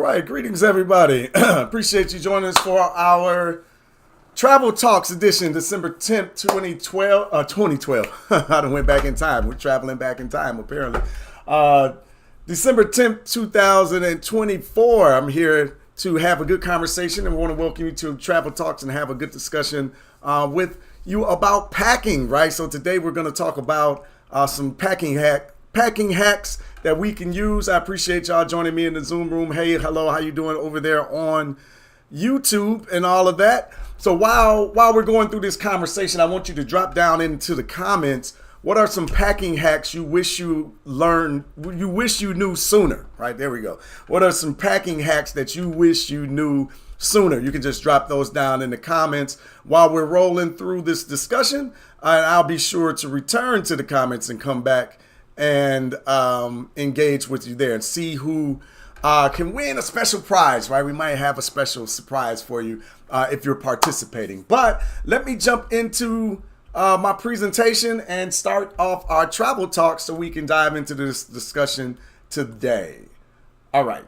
right, greetings everybody. Appreciate you joining us for our Travel Talks edition, December 10th, 2012. 2012. I done went back in time. We're traveling back in time, apparently. December 10th, 2024. I'm here to have a good conversation and want to welcome you to Travel Talks and have a good discussion with you about packing, right? So today we're going to talk about some packing hacks that we can use. I appreciate y'all joining me in the Zoom room. Hey, hello, how you doing over there on YouTube and all of that? So while we're going through this conversation, I want you to drop down into the comments. What are some packing hacks you wish you knew sooner? Right, there we go. What are some packing hacks that you wish you knew sooner? You can just drop those down in the comments while we're rolling through this discussion. And I'll be sure to return to the comments and come back and engage with you there and see who can win a special prize, right? We might have a special surprise for you if you're participating. But let me jump into my presentation and start off our travel talk so we can dive into this discussion today. All right.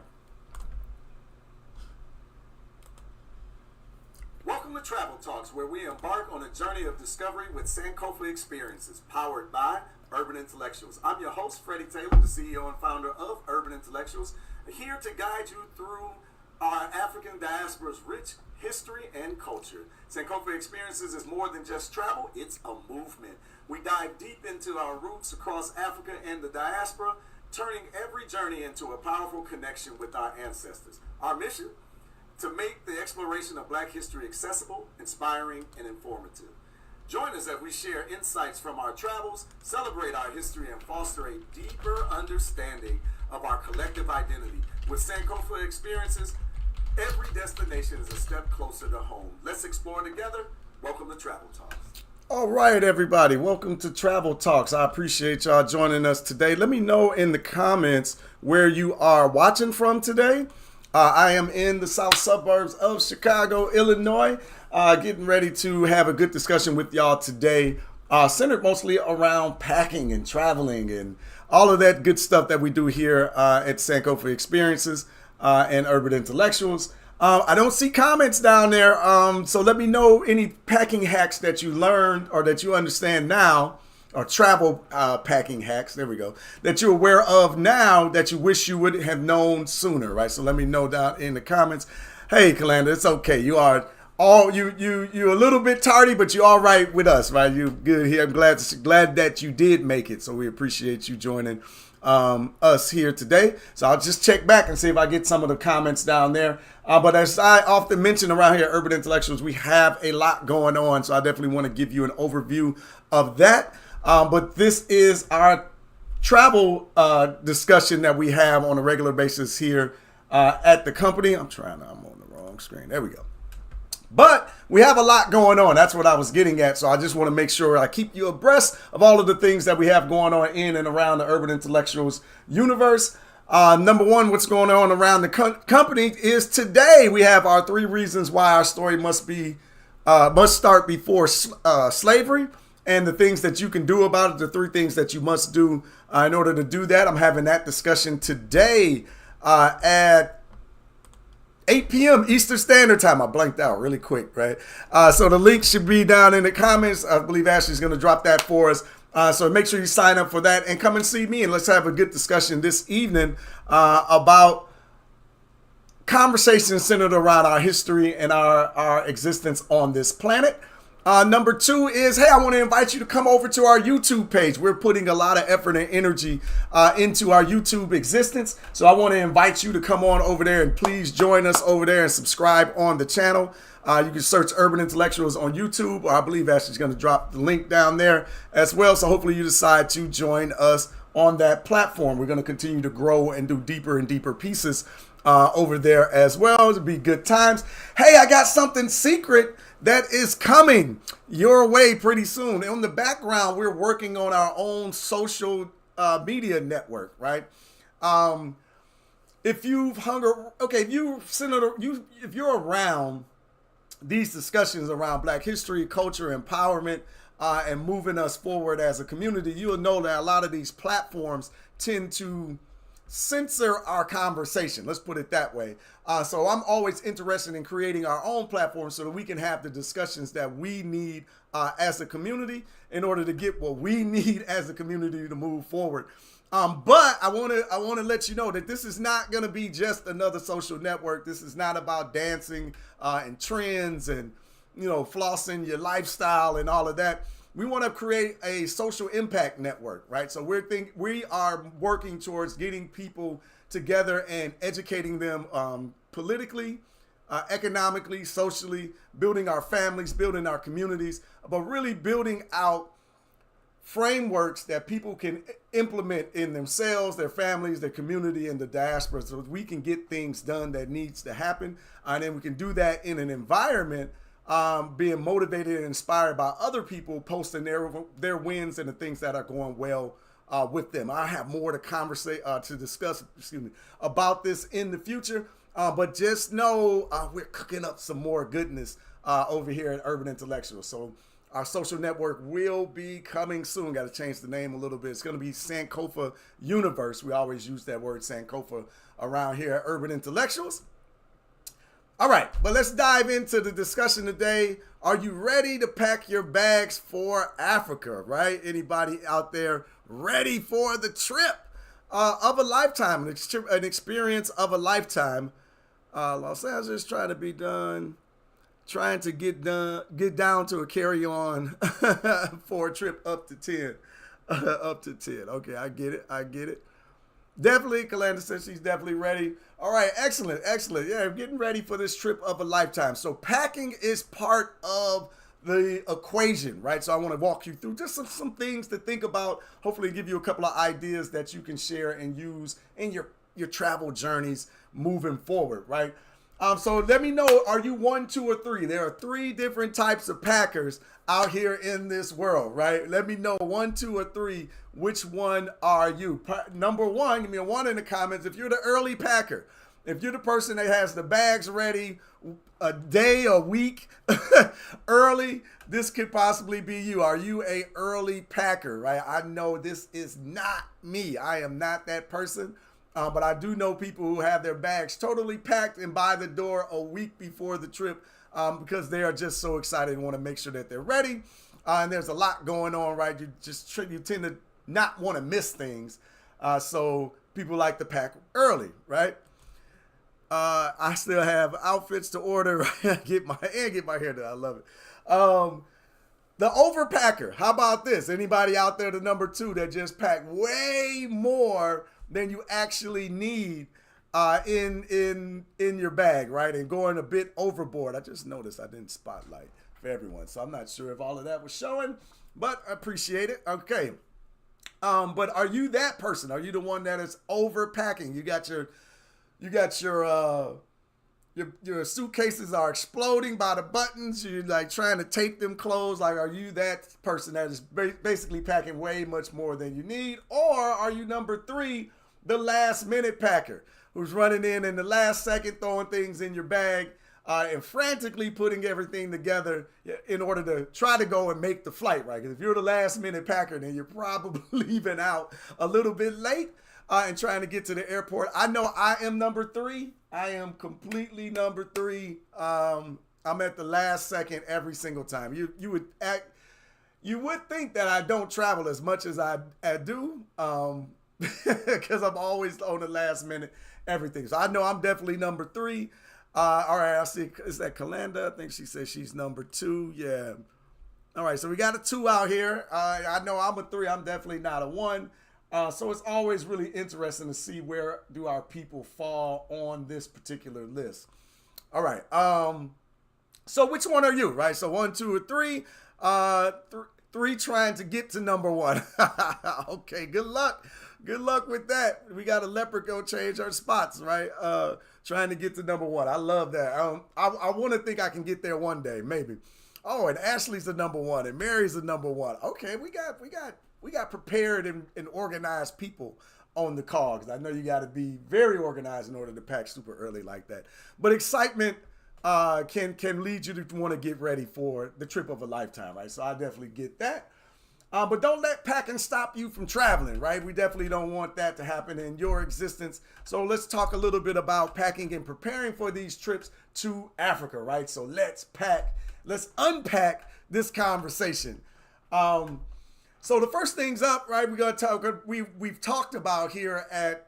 Welcome to Travel Talks, where we embark on a journey of discovery with Sankofa Experiences, powered by Urban Intellectuals. I'm your host, Freddie Taylor, the CEO and founder of Urban Intellectuals, here to guide you through our African diaspora's rich history and culture. Sankofa Experiences is more than just travel, it's a movement. We dive deep into our roots across Africa and the diaspora, turning every journey into a powerful connection with our ancestors. Our mission? To make the exploration of Black history accessible, inspiring, and informative. Join us as we share insights from our travels, celebrate our history, and foster a deeper understanding of our collective identity. With Sankofa Experiences, every destination is a step closer to home. Let's explore together. Welcome to Travel Talks. All right, everybody. Welcome to Travel Talks. I appreciate y'all joining us today. Let me know in the comments where you are watching from today. I am in the south suburbs of Chicago, Illinois, getting ready to have a good discussion with y'all today, centered mostly around packing and traveling and all of that good stuff that we do here at Sankofa Experiences and Urban Intellectuals. I don't see comments down there, so let me know any packing hacks that you learned or that you understand now, or travel packing hacks, there we go, that you're aware of now that you wish you would have known sooner, right? So let me know down in the comments. Hey, Kalanda, it's okay. You are you're a little bit tardy, but you're all right with us, right? You're good here. I'm glad that you did make it. So we appreciate you joining us here today. So I'll just check back and see if I get some of the comments down there. But as I often mention around here at Urban Intellectuals, we have a lot going on. So I definitely want to give you an overview of that. But this is our travel discussion that we have on a regular basis here at the company. I'm on the wrong screen. There we go. But we have a lot going on. That's what I was getting at. So I just want to make sure I keep you abreast of all of the things that we have going on in and around the Urban Intellectuals universe. Number one, what's going on around the company is today we have our 3 reasons why our story must start before slavery. And the things that you can do about it, the 3 things that you must do in order to do that. I'm having that discussion today at 8 p.m. Eastern Standard Time. I blanked out really quick, right? So the link should be down in the comments. I believe Ashley's going to drop that for us. So make sure you sign up for that and come and see me. And let's have a good discussion this evening about conversations centered around our history and our existence on this planet. Number 2 is, hey, I want to invite you to come over to our YouTube page. We're putting a lot of effort and energy into our YouTube existence. So I want to invite you to come on over there and please join us over there and subscribe on the channel. You can search Urban Intellectuals on YouTube, or I believe Ashley's going to drop the link down there as well. So hopefully you decide to join us on that platform. We're going to continue to grow and do deeper and deeper pieces over there as well. It'll be good times. Hey, I got something secret that is coming your way pretty soon. In the background, we're working on our own social media network, right? If you're around these discussions around Black history, culture, empowerment, and moving us forward as a community, you'll know that a lot of these platforms tend to censor our conversation. Let's put it that way. So I'm always interested in creating our own platform so that we can have the discussions that we need as a community in order to get what we need as a community to move forward. But I want to let you know that this is not going to be just another social network. This is not about dancing and trends and flossing your lifestyle and all of that. We want to create a social impact network, right? So we are working towards getting people together and educating them politically, economically, socially, building our families, building our communities, but really building out frameworks that people can implement in themselves, their families, their community, and the diaspora, so that we can get things done that needs to happen. And then we can do that in an environment being motivated and inspired by other people posting their wins and the things that are going well with them. I have more to discuss about this in the future, but just know we're cooking up some more goodness over here at Urban Intellectuals. So our social network will be coming soon. Got to change the name a little bit. It's going to be Sankofa Universe. We always use that word Sankofa around here at Urban Intellectuals. All right, but let's dive into the discussion today. Are you ready to pack your bags for Africa, right? Anybody out there ready for the trip of a lifetime, an experience of a lifetime? Los Angeles trying to get down to a carry-on for a trip up to 10. Up to 10. Okay, I get it. Definitely, Kalanda says she's definitely ready. All right, excellent. Yeah, getting ready for this trip of a lifetime. So packing is part of the equation, right? So I want to walk you through just some things to think about, hopefully give you a couple of ideas that you can share and use in your travel journeys moving forward, right? So let me know, are you 1, 2, or 3? There are 3 different types of packers out here in this world, right? Let me know 1, 2, or 3. Which one are you? Number 1, give me a 1 in the comments. If you're the early packer, if you're the person that has the bags ready a day, a week early, this could possibly be you. Are you a early packer, right? I know this is not me. I am not that person. But I do know people who have their bags totally packed and by the door a week before the trip because they are just so excited and want to make sure that they're ready. And there's a lot going on, right? You tend to not want to miss things. So people like to pack early, right? I still have outfits to order. Right? get my hair done. I love it. The overpacker. How about this? Anybody out there, the number 2 that just packed way more than you actually need in your bag, right? And going a bit overboard. I just noticed I didn't spotlight for everyone, so I'm not sure if all of that was showing, but I appreciate it. Okay. But are you that person? Are you the one that is overpacking? Your suitcases are exploding by the buttons. You're like trying to tape them closed. Like, are you that person that is basically packing way much more than you need? Or are you number 3, the last minute packer, who's running in the last second, throwing things in your bag and frantically putting everything together in order to try to go and make the flight, right? Because if you're the last minute packer, then you're probably leaving out a little bit late and trying to get to the airport. I know I am number 3. I am completely number 3. I'm at the last second every single time. You would think that I don't travel as much as I do, because I'm always on the last minute everything. So I know I'm definitely number 3. All right, I see. Is that Kalanda? I think she says she's number 2. Yeah. All right, so we got a 2 out here. I know I'm a 3. I'm definitely not a 1. So it's always really interesting to see where do our people fall on this particular list. All right. So which one are you, right? So 1, 2, or 3. 3 trying to get to number 1. Okay, good luck. Good luck with that. We got a leopard go change our spots, right? Trying to get to number 1. I love that. I want to think I can get there one day, maybe. Oh, and Ashley's the number 1, and Mary's the number 1. Okay, we got prepared and organized people on the call, because I know you got to be very organized in order to pack super early like that. But excitement can lead you to want to get ready for the trip of a lifetime, right? So I definitely get that. But don't let packing stop you from traveling, right? We definitely don't want that to happen in your existence. So let's talk a little bit about packing and preparing for these trips to Africa, right? So let's unpack this conversation. So the first things up, right? We're gonna talk. We've talked about here at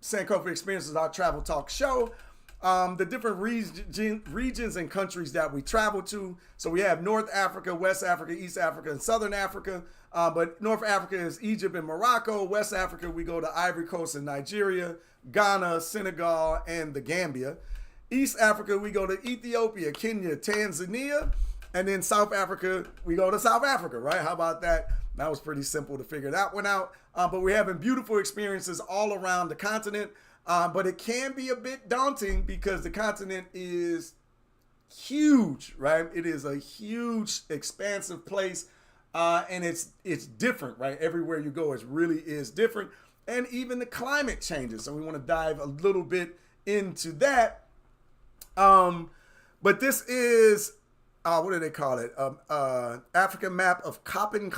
Sankofa Experiences, our travel talk show, the different regions and countries that we travel to. So we have North Africa, West Africa, East Africa, and Southern Africa. But North Africa is Egypt and Morocco. West Africa, we go to Ivory Coast and Nigeria, Ghana, Senegal, and the Gambia. East Africa, we go to Ethiopia, Kenya, Tanzania. And then South Africa, we go to South Africa, right? How about that? That was pretty simple to figure that one out. But we're having beautiful experiences all around the continent. But it can be a bit daunting because the continent is huge, right? It is a huge, expansive place. And it's different, right? Everywhere you go, it really is different. And even the climate changes. So we want to dive a little bit into that. But this is, what do they call it? African map of Köppen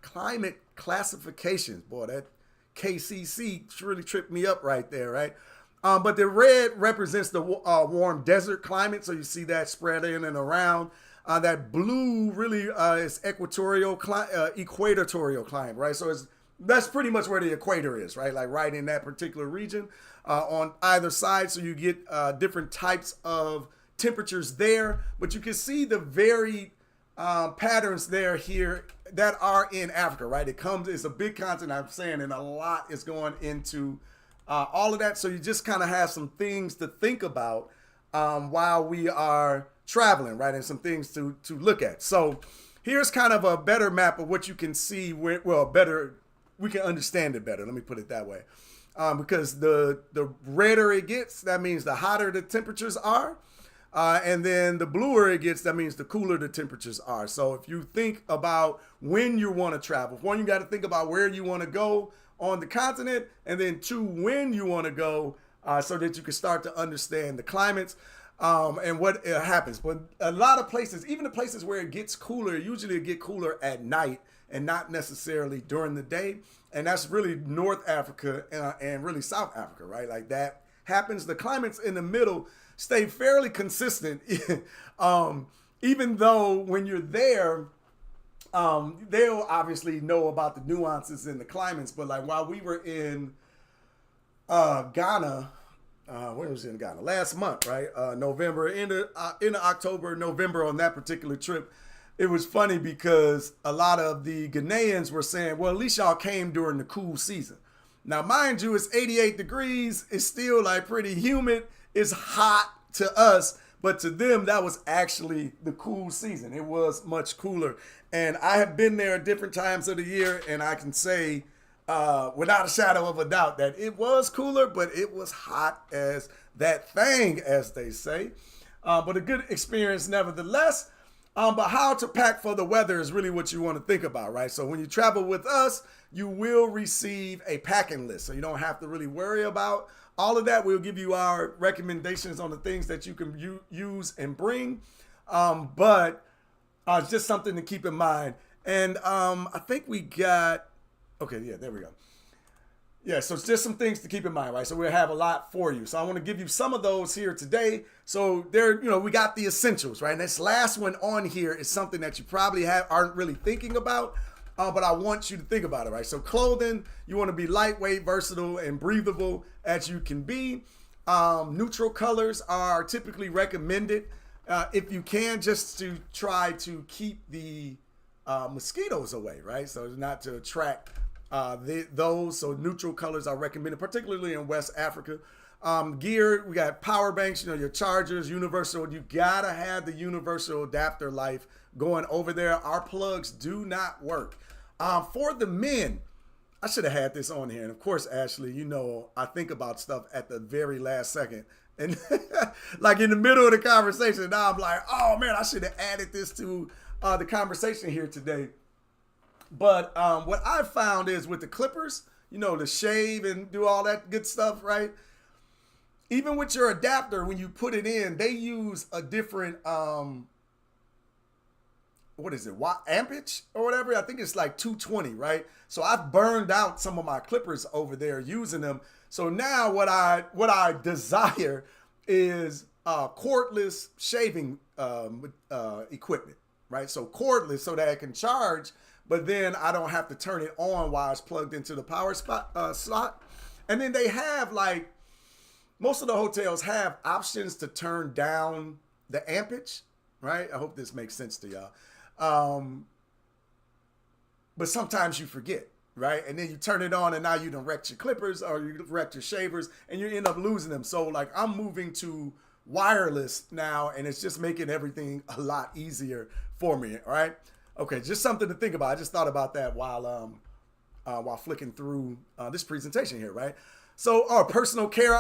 climate classifications. Boy, that KCC really tripped me up right there, right? But the red represents the warm desert climate. So you see that spread in and around. That blue really is equatorial climate, right? So that's pretty much where the equator is, right? Like right in that particular region on either side. So you get different types of temperatures there, but you can see the varied patterns here that are in Africa, right? It's a big continent, I'm saying, and a lot is going into all of that. So you just kind of have some things to think about while we are traveling, right? And some things to look at. So here's kind of a better map of what you can see, we can understand it better. Let me put it that way. Because the redder it gets, that means the hotter the temperatures are. And then the bluer it gets, that means the cooler the temperatures are. So if you think about when you want to travel, one, you got to think about where you want to go on the continent, and then two, when you want to go, so that you can start to understand the climates and what happens. But a lot of places, even the places where it gets cooler, usually it get cooler at night and not necessarily during the day. And that's really North Africa and really South Africa, right? Like that happens. The climates in the middle stay fairly consistent, even though when you're there, they'll obviously know about the nuances in the climates. But like while we were in Ghana, when was it in Ghana? Last month, right? November, into October, November on that particular trip. It was funny because a lot of the Ghanaians were saying, well, at least y'all came during the cool season. Now, mind you, it's 88 degrees. It's still like pretty humid. It's hot to us, but to them, that was actually the cool season. It was much cooler. And I have been there at different times of the year, and I can say without a shadow of a doubt that it was cooler, but it was hot as that thing, as they say. But a good experience nevertheless. But how to pack for the weather is really what you want to think about, right? So when you travel with us, you will receive a packing list. So you don't have to really worry about all of that. We'll give you our recommendations on the things that you can use and bring. But it's just something to keep in mind. And I think we got, okay, yeah, there we go. Yeah, so it's just some things to keep in mind, right? So we'll have a lot for you. So I want to give you some of those here today. So there, we got the essentials, right? And this last one on here is something that you probably aren't really thinking about, but I want you to think about it, right? So clothing, you want to be lightweight, versatile, and breathable as you can be. Neutral colors are typically recommended if you can, just to try to keep the mosquitoes away, right? So not to attract those. So neutral colors are recommended, particularly in West Africa. Gear, we got power banks, your chargers, universal. You gotta have the universal adapter life going over there. Our plugs do not work. For the men, I should have had this on here. And of course, Ashley, I think about stuff at the very last second. And like in the middle of the conversation, now I'm like, oh man, I should have added this to the conversation here today. But what I found is with the clippers, to shave and do all that good stuff, right? Even with your adapter, when you put it in, they use a different what is it, ampage or whatever. I think it's like 220, right? So I've burned out some of my clippers over there using them. So now what I desire is cordless shaving equipment, right? So cordless so that it can charge, but then I don't have to turn it on while it's plugged into the power slot. And then they have like, most of the hotels have options to turn down the ampage, right? I hope this makes sense to y'all. But sometimes you forget, right? And then you turn it on and now you done wrecked your clippers or you wrecked your shavers and you end up losing them. So like I'm moving to wireless now and it's just making everything a lot easier for me, right? Okay, just something to think about. I just thought about that while flicking through this presentation here, right? So personal care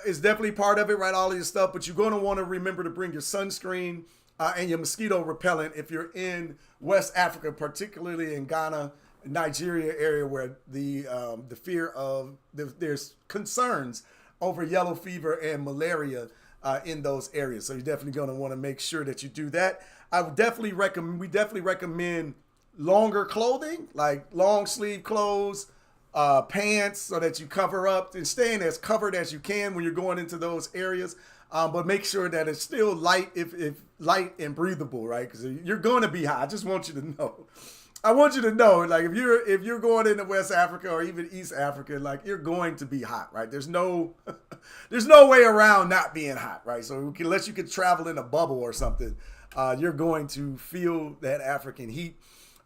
is definitely part of it, right? All of your stuff, but you're going to want to remember to bring your sunscreen and your mosquito repellent if you're in West Africa, particularly in Ghana, Nigeria area where the fear of there's concerns over yellow fever and malaria in those areas. So you're definitely going to want to make sure that you do that. I would definitely recommend. We definitely recommend longer clothing, like long sleeve clothes. Pants so that you cover up and staying as covered as you can when you're going into those areas. But make sure that it's still light, if light and breathable, right? Because you're going to be hot. I just want you to know. I want you to know, like if you're going into West Africa or even East Africa, like you're going to be hot, right? There's no way around not being hot, right? So unless you could travel in a bubble or something, you're going to feel that African heat.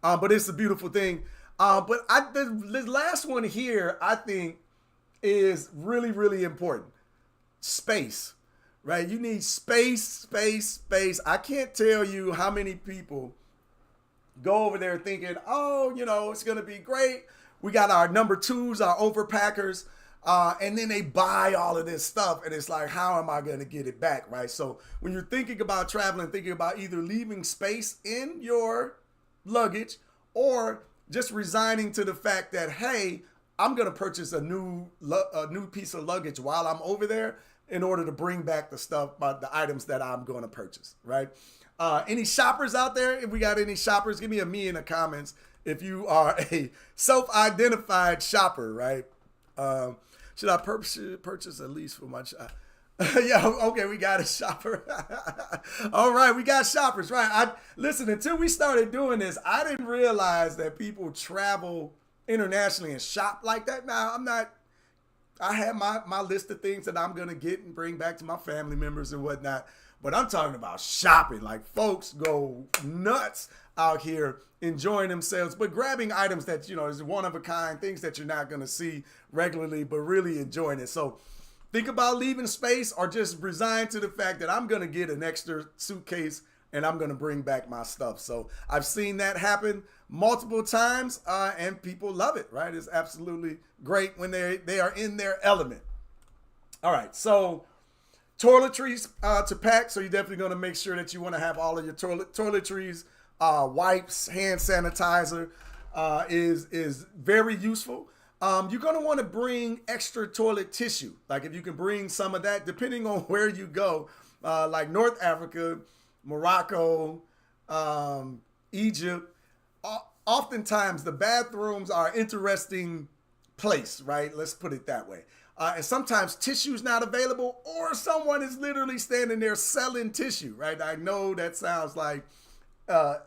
But it's a beautiful thing. But the last one here, I think, is really, really important. Space, right? You need space. I can't tell you how many people go over there thinking, oh, it's going to be great. We got our number twos, our overpackers, and then they buy all of this stuff. And it's like, how am I going to get it back, right? So when you're thinking about traveling, thinking about either leaving space in your luggage or just resigning to the fact that, hey, I'm going to purchase a new piece of luggage while I'm over there in order to bring back the items that I'm going to purchase, right? Any shoppers out there? If we got any shoppers, give me a me in the comments if you are a self-identified shopper, right? Should I purchase at least for my child? Yeah, okay, we got a shopper. All right, we got shoppers, right? Listen, until we started doing this, I didn't realize that people travel internationally and shop like that. Now, I have my list of things that I'm going to get and bring back to my family members and whatnot, but I'm talking about shopping. Like, folks go nuts out here enjoying themselves, but grabbing items that, is one of a kind, things that you're not going to see regularly, but really enjoying it. So, think about leaving space or just resign to the fact that I'm going to get an extra suitcase and I'm going to bring back my stuff. So I've seen that happen multiple times and people love it, right? It's absolutely great when they are in their element. All right, so toiletries to pack. So you're definitely going to make sure that you want to have all of your toiletries, wipes, hand sanitizer is very useful. You're going to want to bring extra toilet tissue. Like if you can bring some of that, depending on where you go, like North Africa, Morocco, Egypt, oftentimes the bathrooms are an interesting place, right? Let's put it that way. And sometimes tissue's not available or someone is literally standing there selling tissue, right? I know that sounds like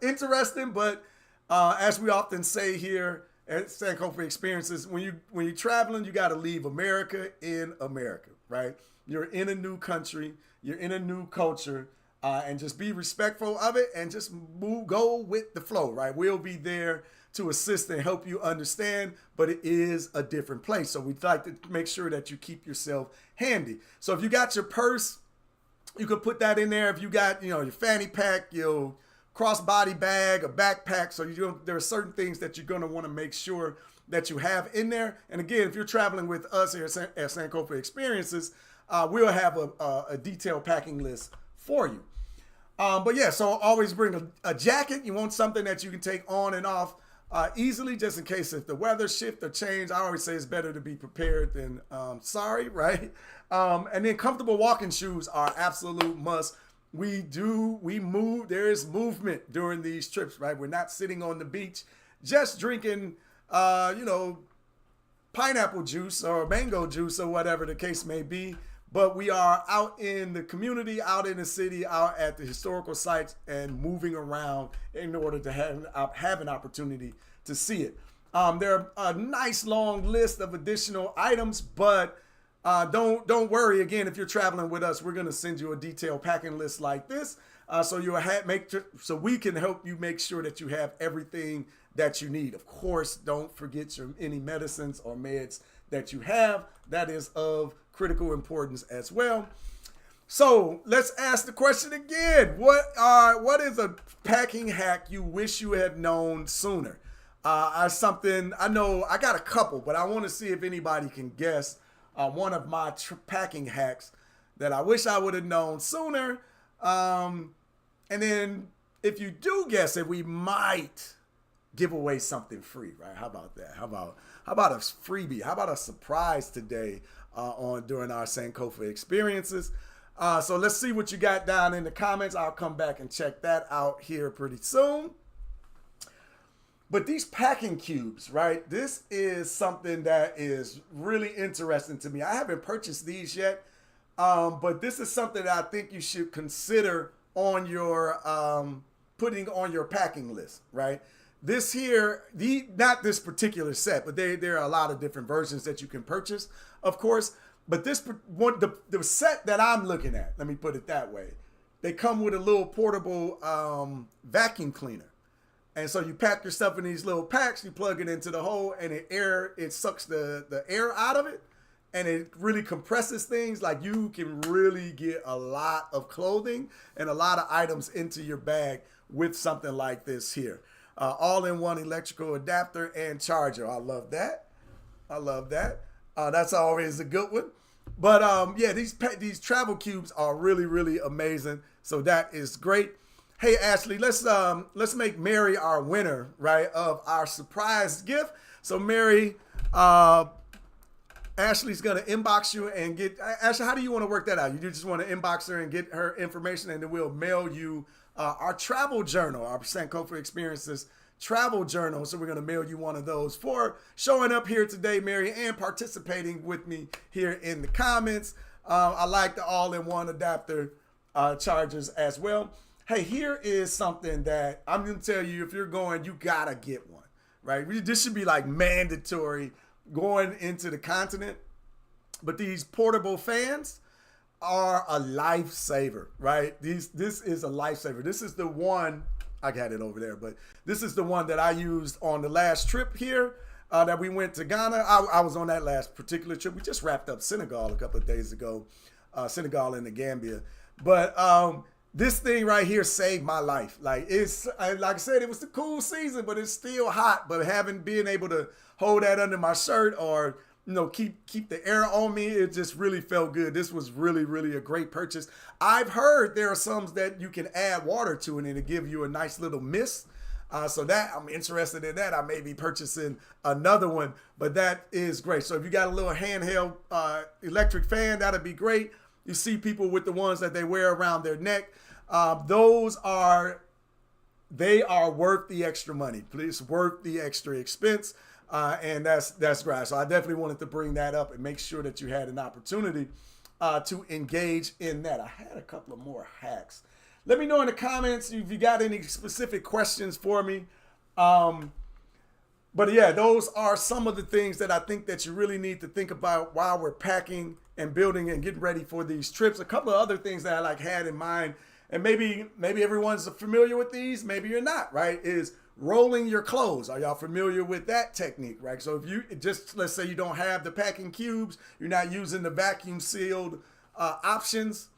interesting, but as we often say here, at Sankofa Experiences, when you're traveling, you got to leave America in America, right? You're in a new country, you're in a new culture, and just be respectful of it and just go with the flow, right? We'll be there to assist and help you understand, but it is a different place. So we'd like to make sure that you keep yourself handy. So if you got your purse, you could put that in there. If you got, your fanny pack, your crossbody bag, a backpack. So there are certain things that you're going to want to make sure that you have in there. And again, if you're traveling with us here at Sankofa Experiences, we'll have a detailed packing list for you. But yeah, so always bring a jacket. You want something that you can take on and off easily, just in case if the weather shift or change. I always say it's better to be prepared than sorry, right? And then comfortable walking shoes are absolute must. we move. There is movement during these trips, right? We're not sitting on the beach just drinking, you know, pineapple juice or mango juice or whatever the case may be. But we are out in the community, out in the city, out at the historical sites and moving around in order to have an opportunity to see it. There are a nice long list of additional items, but don't worry. Again, if you're traveling with us, we're going to send you a detailed packing list like this, so so we can help you make sure that you have everything that you need. Of course, don't forget any medicines or meds that you have. That is of critical importance as well. So let's ask the question again. What is a packing hack you wish you had known sooner? I know I got a couple, but I want to see if anybody can guess one of my packing hacks that I wish I would have known sooner. And then if you do guess it, we might give away something free, right? How about that? How about a freebie? How about a surprise today during our Sankofa experiences? So let's see what you got down in the comments. I'll come back and check that out here pretty soon. But these packing cubes, right? This is something that is really interesting to me. I haven't purchased these yet, but this is something that I think you should consider on your putting on your packing list, right? This here, not this particular set, but there are a lot of different versions that you can purchase, of course. But this one, the set that I'm looking at, let me put it that way, they come with a little portable vacuum cleaner. And so you pack your stuff in these little packs, you plug it into the hole, and it sucks the air out of it, and it really compresses things. Like, you can really get a lot of clothing and a lot of items into your bag with something like this here. All-in-one electrical adapter and charger. I love that. That's always a good one. But yeah, these travel cubes are really, really amazing. So that is great. Hey Ashley, let's make Mary our winner, right, of our surprise gift. So Mary, Ashley's gonna inbox you and get Ashley. How do you want to work that out? You just want to inbox her and get her information, and then we'll mail you our travel journal, our Sankofa Experiences Travel Journal. So we're going to mail you one of those for showing up here today, Mary, and participating with me here in the comments. I like the all-in-one adapter chargers as well. Hey, here is something that I'm going to tell you, if you're going, you got to get one, right? This should be like mandatory going into the continent. But these portable fans are a lifesaver, right? This is a lifesaver. This is the one, I got it over there, but this is the one that I used on the last trip here that we went to Ghana. I was on that last particular trip. We just wrapped up Senegal a couple of days ago, Senegal and the Gambia. But this thing right here saved my life. Like I said, it was the cool season, but it's still hot. But being able to hold that under my shirt or keep the air on me, it just really felt good. This was really, really a great purchase. I've heard there are some that you can add water to it and it'll give you a nice little mist. So that I'm interested in that. I may be purchasing another one, but that is great. So if you got a little handheld electric fan, that'd be great. You see people with the ones that they wear around their neck. They are worth the extra money. Please, worth the extra expense. And that's great. So I definitely wanted to bring that up and make sure that you had an opportunity to engage in that. I had a couple of more hacks. Let me know in the comments if you got any specific questions for me. But yeah, those are some of the things that I think that you really need to think about while we're packing and building and getting ready for these trips. A couple of other things that I had in mind, and maybe everyone's familiar with these, maybe you're not, right, is rolling your clothes. Are y'all familiar with that technique, right? So if you let's say you don't have the packing cubes, you're not using the vacuum sealed options,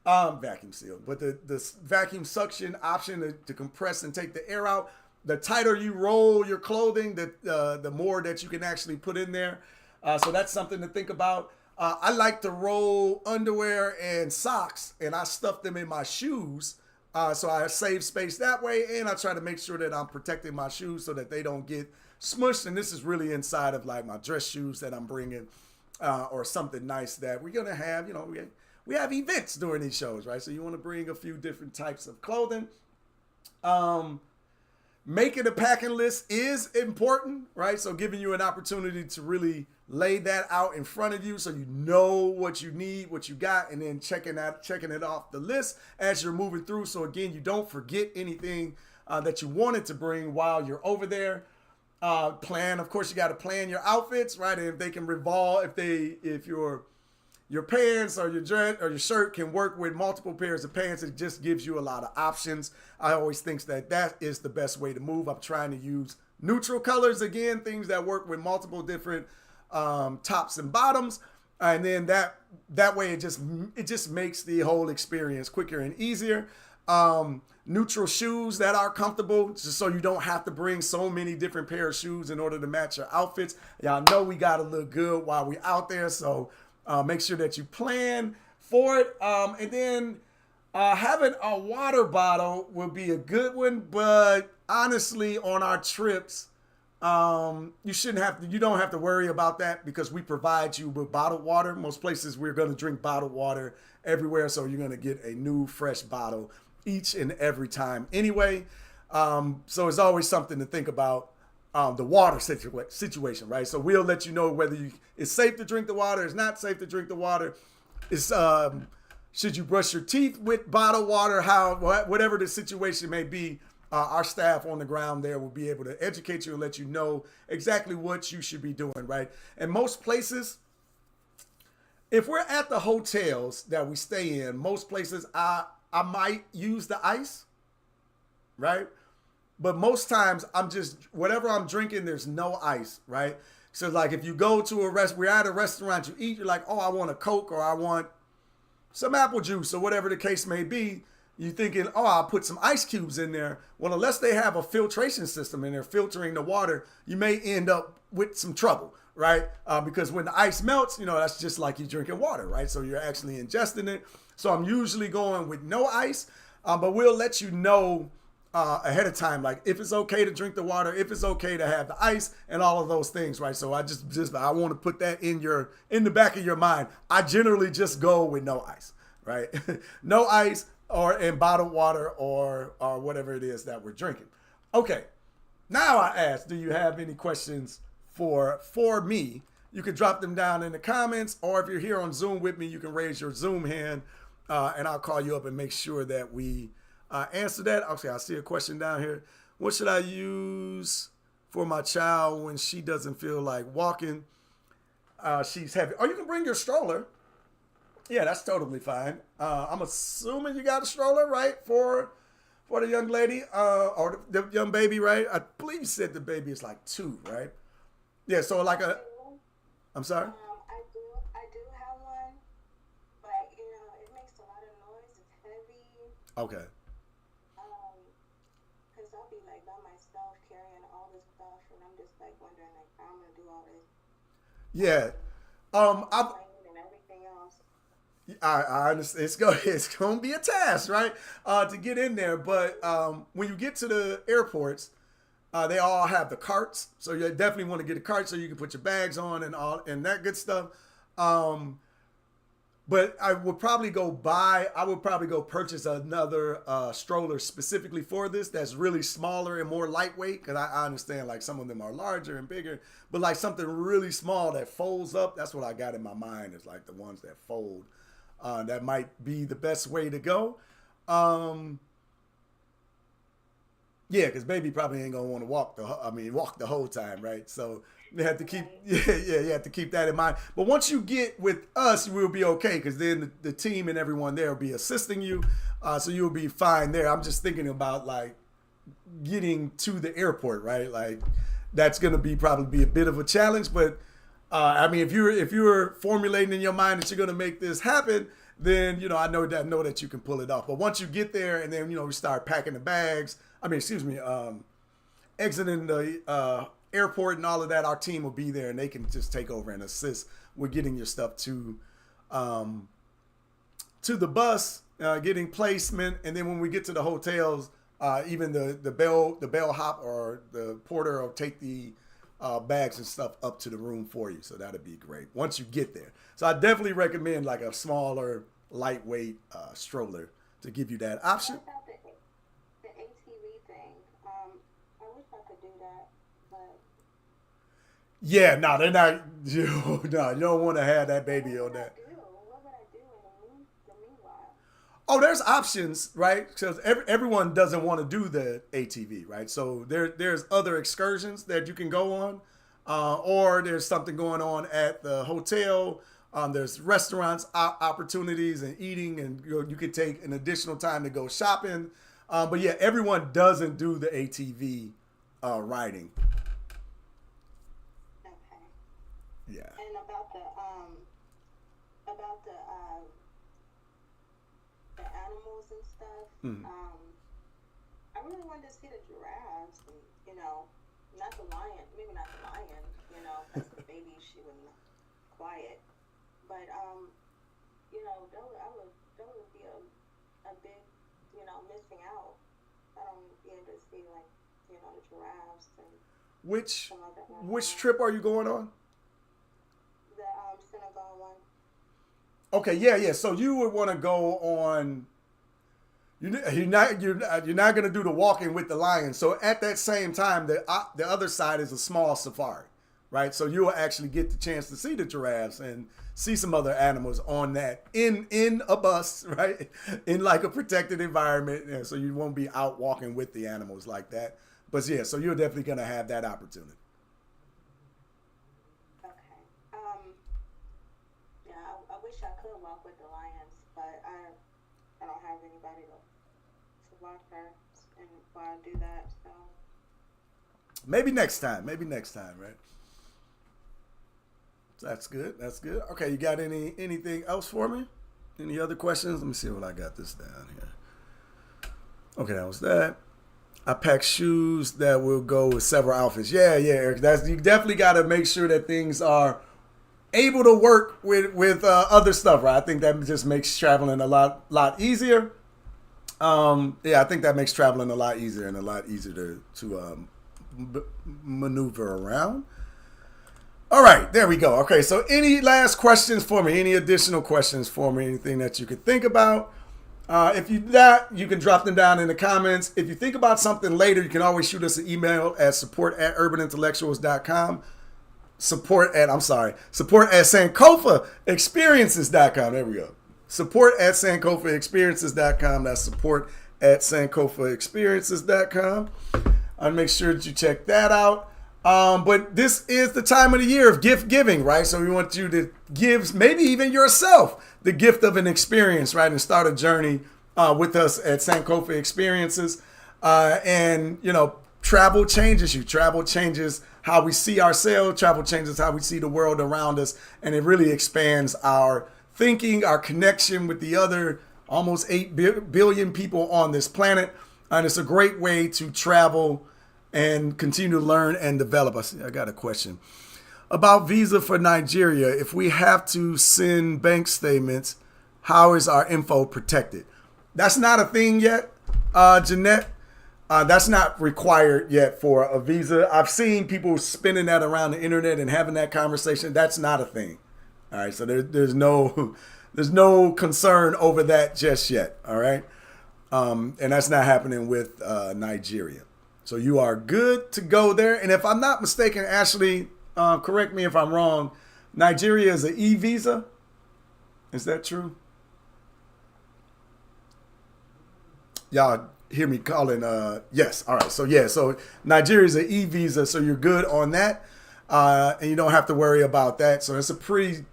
vacuum sealed, but the vacuum suction option to compress and take the air out. The tighter you roll your clothing, the more that you can actually put in there. So that's something to think about. I like to roll underwear and socks, and I stuff them in my shoes. So I save space that way, and I try to make sure that I'm protecting my shoes so that they don't get smushed. And this is really inside of like my dress shoes that I'm bringing, or something nice that we're gonna have. we have events during these shows, right? So you want to bring a few different types of clothing. Making a packing list is important, right? So giving you an opportunity to really lay that out in front of you so you know what you need, what you got, and then checking it off the list as you're moving through. So again, you don't forget anything that you wanted to bring while you're over there. Plan, of course, you got to plan your outfits, right? And if they can revolve, if your pants or your dress or your shirt can work with multiple pairs of pants, it just gives you a lot of options. I always think that is the best way to move. I'm trying to use neutral colors, again, things that work with multiple different tops and bottoms. And then that way it just makes the whole experience quicker and easier. Neutral shoes that are comfortable, just so you don't have to bring so many different pair of shoes in order to match your outfits. Y'all know we got to look good while we out there, so make sure that you plan for it. And then having a water bottle will be a good one, but honestly, on our trips, you don't have to worry about that because we provide you with bottled water. Most places we're going to drink bottled water everywhere, so you're going to get a new fresh bottle each and every time anyway. So it's always something to think about, the water situation, right? So we'll let you know whether it's safe to drink the water, it's not safe to drink the water. It's should you brush your teeth with bottled water, whatever the situation may be. Our staff on the ground there will be able to educate you and let you know exactly what you should be doing, right? And most places, if we're at the hotels that we stay in, most places I might use the ice, right? But most times whatever I'm drinking, there's no ice, right? So like if you go to we're at a restaurant, you eat, you're like, oh, I want a Coke or I want some apple juice or whatever the case may be. You're thinking, oh, I'll put some ice cubes in there. Well, unless they have a filtration system and they're filtering the water, you may end up with some trouble, right? Because when the ice melts, that's just like you're drinking water, right? So you're actually ingesting it. So I'm usually going with no ice, but we'll let you know ahead of time, like if it's okay to drink the water, if it's okay to have the ice, and all of those things, right? So I want to put that in the back of your mind. I generally just go with no ice, right? No ice or in bottled water or whatever it is that we're drinking. Okay, now I ask, do you have any questions for me? You can drop them down in the comments, or if you're here on Zoom with me, you can raise your Zoom hand, and I'll call you up and make sure that we answer that. Okay, I see a question down here. What should I use for my child when she doesn't feel like walking? She's heavy. Or you can bring your stroller. Yeah, that's totally fine. I'm assuming you got a stroller, right, for the young lady or the young baby, right? I believe you said the baby is like 2, right? Yeah, so like I'm sorry? I do have one, but it makes a lot of noise. It's heavy. Okay. Because I'll be like by myself carrying all this stuff, and I'm just like wondering like how I'm gonna do all this. Yeah. And everything else. I understand. It's gonna be a task, right? To get in there, but when you get to the airports, they all have the carts, so you definitely want to get a cart so you can put your bags on and that good stuff. But I would probably go purchase another stroller specifically for this that's really smaller and more lightweight, because I understand like some of them are larger and bigger, but like something really small that folds up, that's what I got in my mind, is like the ones that fold. That might be the best way to go. Yeah, because baby probably ain't gonna want to walk the whole time, right? So you have to keep, you have to keep that in mind. But once you get with us, we'll be okay, because then the team and everyone there will be assisting you, so you'll be fine there. I'm just thinking about like getting to the airport, right? Like that's gonna probably be a bit of a challenge, but if you're formulating in your mind that you're gonna make this happen, then I know that you can pull it off. But once you get there, and then we start packing the bags. Exiting the airport and all of that, our team will be there and they can just take over and assist with getting your stuff to the bus, getting placement, and then when we get to the hotels, even the bellhop or the porter will take the bags and stuff up to the room for you. So that'd be great once you get there. So I definitely recommend like a smaller lightweight stroller to give you that option. What about the ATV thing? I wish I could do that, but Yeah, no, they're not. No, you don't want to have that baby on that. what would I do in the meanwhile? Oh, there's options, right? Because everyone doesn't want to do the ATV, right? So there's other excursions that you can go on, or there's something going on at the hotel. There's restaurants opportunities and eating, and you could take an additional time to go shopping. But yeah, everyone doesn't do the ATV riding. Okay. Yeah. And about the animals and stuff. Mhm. I really wanted to see the giraffes, and not the lion. Maybe not the lion. That's the baby. She was quiet. But that would be a big, missing out. I don't be able to see the giraffes and Which some other which animals. trip are you going on? The Senegal one. Okay, yeah. So you would want to go on. You're not going to do the walking with the lion. So at that same time, the other side is a small safari, right? So you will actually get the chance to see the giraffes and see some other animals on that in a bus, right? In like a protected environment, and so you won't be out walking with the animals like that. But yeah, so you're definitely going to have that opportunity. Okay. Yeah, I wish I could walk with the lions, but I don't have anybody to walk her and while I do that. So Maybe next time, right? That's good. Okay, you got anything else for me? Any other questions? Let me see what I got this down here. Okay, that was that. I pack shoes that will go with several outfits. Yeah, Eric. You definitely got to make sure that things are able to work with other stuff, right? I think that just makes traveling a lot easier. I think that makes traveling a lot easier and a lot easier to maneuver around. All right, there we go. Okay, so any last questions for me? Any additional questions for me? Anything that you could think about? If you can drop them down in the comments. If you think about something later, you can always shoot us an email at support@urbanintellectuals.com. Support at sankofaexperiences.com. There we go. Support at sankofaexperiences.com. That's support at sankofaexperiences.com. I'll make sure that you check that out. But this is the time of the year of gift giving, right? So we want you to give maybe even yourself the gift of an experience, right? And start a journey with us at Sankofa Experiences. And travel changes you. Travel changes how we see ourselves. Travel changes how we see the world around us. And it really expands our thinking, our connection with the other almost 8 billion people on this planet. And it's a great way to travel and continue to learn and develop. I got a question about visa for Nigeria. If we have to send bank statements, how is our info protected? That's not a thing yet, Jeanette. That's not required yet for a visa. I've seen people spinning that around the internet and having that conversation. That's not a thing. All right, so there's no concern over that just yet. All right, and that's not happening with Nigeria. So you are good to go there. And if I'm not mistaken, Ashley, correct me if I'm wrong, Nigeria is an e-visa. Is that true? Y'all hear me calling? Yes. All right. So Nigeria is an e-visa. So you're good on that. And you don't have to worry about that. So it's a pretty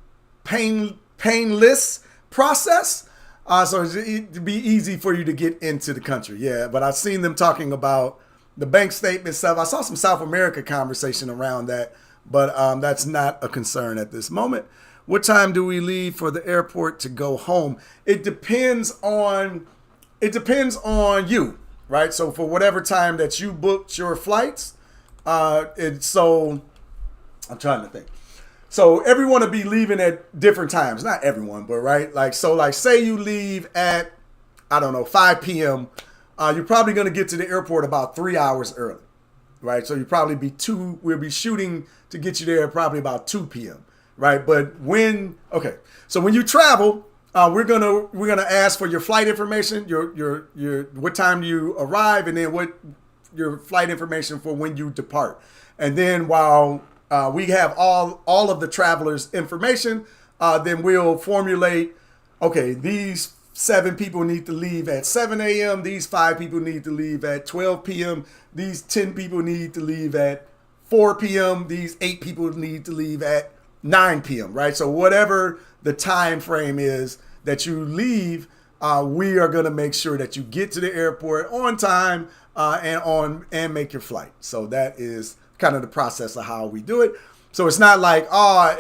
painless process. So it'd be easy for you to get into the country. Yeah. But I've seen them talking about the bank statement stuff. I saw some South America conversation around that, but that's not a concern at this moment. What time do we leave for the airport to go home? It depends on you, right? So for whatever time that you booked your flights, I'm trying to think. So everyone will be leaving at different times. Not everyone, but right? Like say you leave at, 5 p.m., you're probably going to get to the airport about 3 hours early, right? So we'll be shooting to get you there probably about 2 p.m., right? So when you travel, we're gonna ask for your flight information, your what time you arrive, and then what your flight information for when you depart. And then while we have all of the travelers' information, then we'll formulate. Okay, these 7 people need to leave at 7 a.m. These 5 people need to leave at 12 p.m. These 10 people need to leave at 4 p.m. These 8 people need to leave at 9 p.m. Right? So whatever the time frame is that you leave, we are going to make sure that you get to the airport on time and make your flight. So that is kind of the process of how we do it. So it's not like,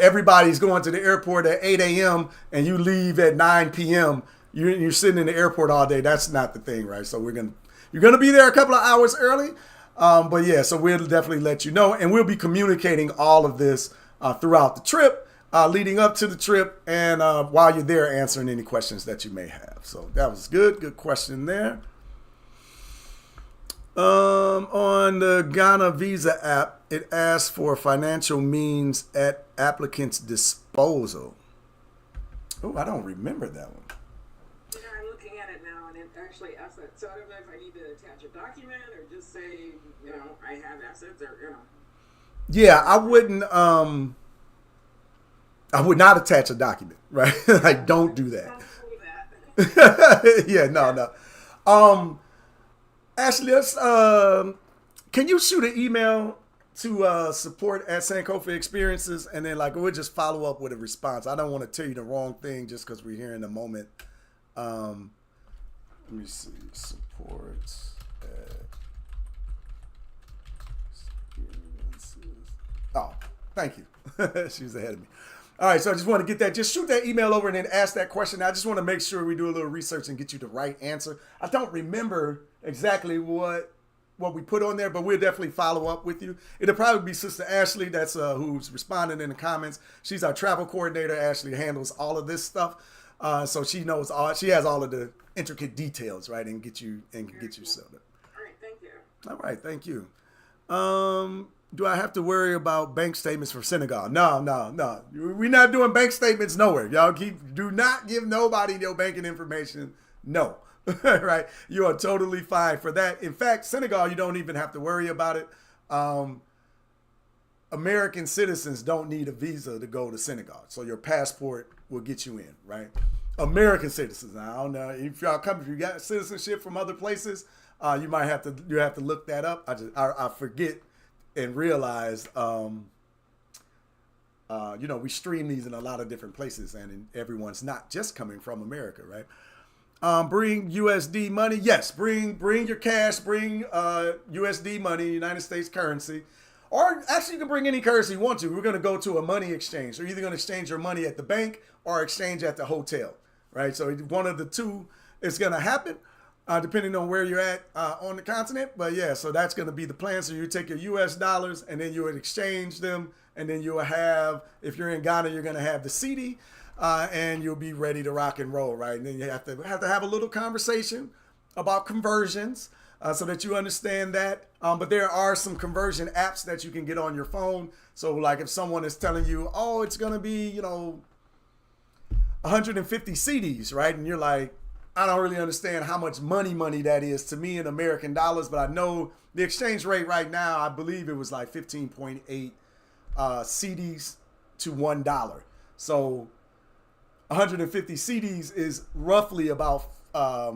everybody's going to the airport at 8 a.m. and you leave at 9 p.m. You're sitting in the airport all day. That's not the thing, right? So you're gonna be there a couple of hours early. But yeah, so we'll definitely let you know, and we'll be communicating all of this throughout the trip, leading up to the trip, and while you're there, answering any questions that you may have. So that was good. Good question there. On the Ghana Visa app, it asks for financial means at applicant's disposal. Oh, I don't remember that one. Yeah, I'm looking at it now, and it actually asks that. So I don't know if I need to attach a document or just say, I have assets, or Yeah, I would not attach a document, right? Like, don't do that. Don't do that. Yeah, no. Ashley, can you shoot an email to support at Sankofa Experiences, and then we'll just follow up with a response. I don't want to tell you the wrong thing just because we're here in the moment. Let me see, support at Experiences. Oh, thank you. She was ahead of me. All right, so I just want to get that. Just shoot that email over and then ask that question. I just want to make sure we do a little research and get you the right answer. I don't remember exactly what we put on there, but we'll definitely follow up with you. It'll probably be Sister Ashley that's who's responding in the comments. She's our travel coordinator. Ashley handles all of this stuff, so she knows all. She has all of the intricate details, right, and get you set up. All right, thank you. All right, thank you. Do I have to worry about bank statements for Senegal? No. We're not doing bank statements nowhere. Y'all do not give nobody your banking information. No. Right? You are totally fine for that. In fact, Senegal, you don't even have to worry about it. American citizens don't need a visa to go to Senegal. So your passport will get you in, right? American citizens. Now, I don't know if you got citizenship from other places, you have to look that up. I forget and realize, we stream these in a lot of different places, and everyone's not just coming from America, right? Bring USD money. Yes, bring your cash. Bring USD money, United States currency, or actually you can bring any currency you want to. We're going to go to a money exchange. So you're either going to exchange your money at the bank or exchange at the hotel, right? So one of the two is going to happen. Depending on where you're at on the continent. But yeah, so that's going to be the plan. So you take your US dollars and then you would exchange them. And then you'll have, if you're in Ghana, you're going to have the CD and you'll be ready to rock and roll, right? And then you have to have a little conversation about conversions so that you understand that. But there are some conversion apps that you can get on your phone. So like if someone is telling you, oh, it's going to be, 150 CDs, right? And you're like, I don't really understand how much money that is to me in American dollars, but I know the exchange rate right now, I believe it was like 15.8 CDs to $1. So 150 CDs is roughly about, I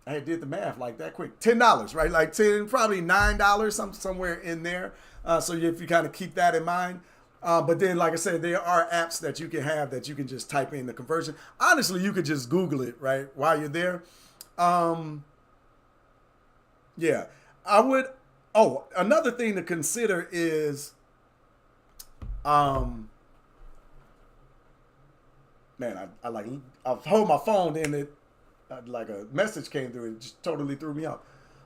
did the math like that quick, $10, right? Like probably $9, somewhere in there. So if you kind of keep that in mind. But then, like I said, there are apps that you can have that you can just type in the conversion. Honestly, you could just Google it, right, while you're there. Yeah, I would. Oh, another thing to consider is, man, I hold my phone and it, like a message came through and just totally threw me off.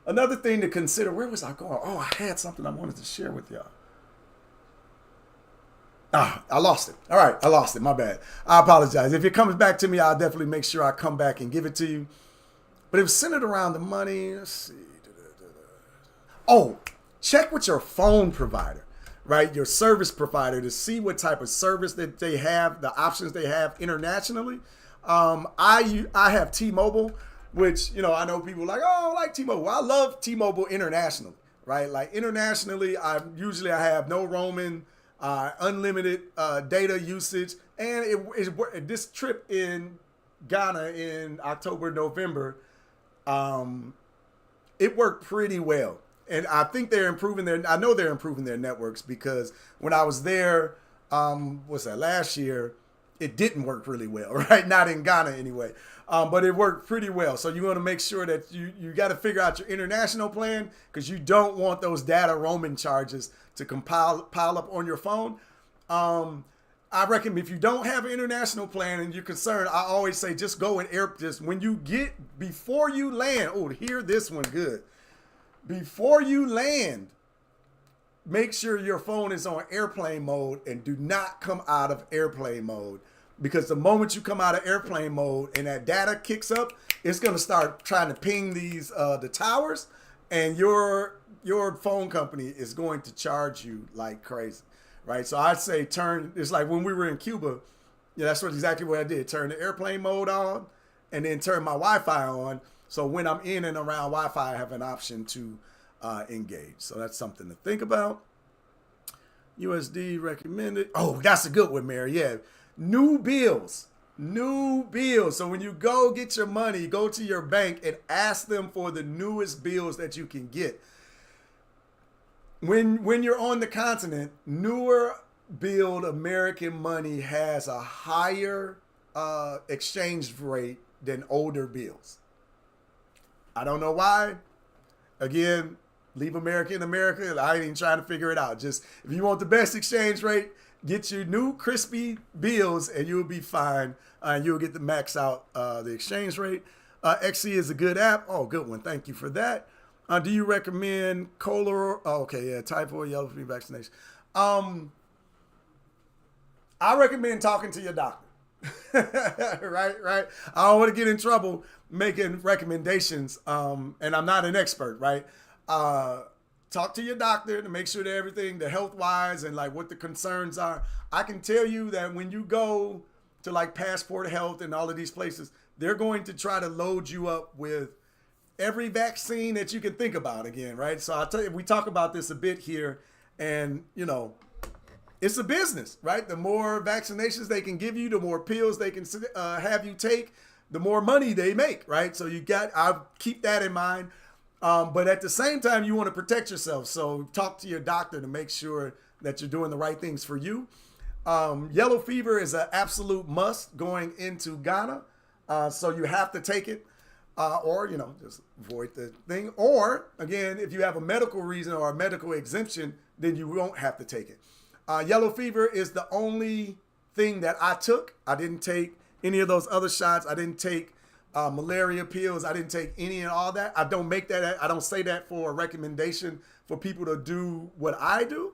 Another thing to consider, where was I going? Oh, I had something I wanted to share with y'all. I lost it. All right, I lost it. My bad. I apologize. If it comes back to me, I'll definitely make sure I come back and give it to you. But it was centered around the money. Let's see. Oh, check with your phone provider, right, your service provider to see what type of service that they have, the options they have internationally. I have T-Mobile, which, you know, I know people like, oh, I like T-Mobile. Well, I love T-Mobile internationally, right? Like internationally, I have no roaming, unlimited data usage, and this trip in Ghana in October, November, it worked pretty well. And I think I know they're improving their networks, because when I was there, last year, it didn't work really well, right? Not in Ghana anyway. But it worked pretty well. So you want to make sure that you got to figure out your international plan, because you don't want those data roaming charges to pile up on your phone. I reckon if you don't have an international plan and you're concerned, I always say just go before you land. Oh, hear this one good. Before you land, make sure your phone is on airplane mode and do not come out of airplane mode. Because the moment you come out of airplane mode and that data kicks up, it's going to start trying to ping the towers, and your phone company is going to charge you like crazy, right? So I'd say it's like when we were in Cuba, yeah, that's exactly what I did. Turn the airplane mode on and then turn my Wi-Fi on. So when I'm in and around Wi-Fi, I have an option to engage. So that's something to think about. USD recommended. Oh, that's a good one, Mary. Yeah. New bills. So when you go get your money, go to your bank and ask them for the newest bills that you can get. When you're on the continent, newer billed American money has a higher exchange rate than older bills. I don't know why. Again, leave America in America. I ain't even trying to figure it out. Just if you want the best exchange rate, get your new crispy bills and you'll be fine. You'll get the max out the exchange rate. XC is a good app. Oh, good one. Thank you for that. Do you recommend cholera? Oh, okay, yeah, typhoid, yellow fever vaccination. I recommend talking to your doctor. right. I don't want to get in trouble making recommendations. And I'm not an expert, right? Talk to your doctor to make sure that everything, the health wise and like what the concerns are. I can tell you that when you go to like Passport Health and all of these places, they're going to try to load you up with every vaccine that you can think about again, right? So I'll tell you, we talk about this a bit here, and you know, it's a business, right? The more vaccinations they can give you, the more pills they can have you take, the more money they make, right? So I'll keep that in mind. But at the same time, you want to protect yourself. So talk to your doctor to make sure that you're doing the right things for you. Yellow fever is an absolute must going into Ghana. So you have to take it, or, you know, just avoid the thing. Or again, if you have a medical reason or a medical exemption, then you won't have to take it. Yellow fever is the only thing that I took. I didn't take any of those other shots. I didn't take malaria pills. I didn't take any and all that. I don't say that for a recommendation for people to do what I do.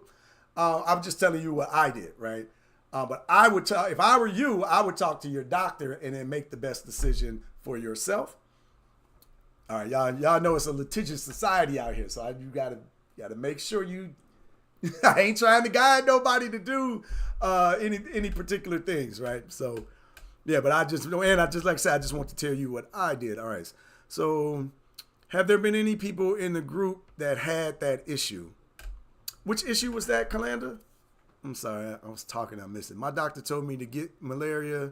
I'm just telling you what I did, right? But I would tell, if I were you, I would talk to your doctor and then make the best decision for yourself. All right, y'all know it's a litigious society out here, so you gotta make sure you. I ain't trying to guide nobody to do any particular things, right? So. Yeah, but like I said, I just want to tell you what I did. All right. So, have there been any people in the group that had that issue? Which issue was that, Kalanda? I'm sorry, I was talking, I missed it. My doctor told me to get malaria.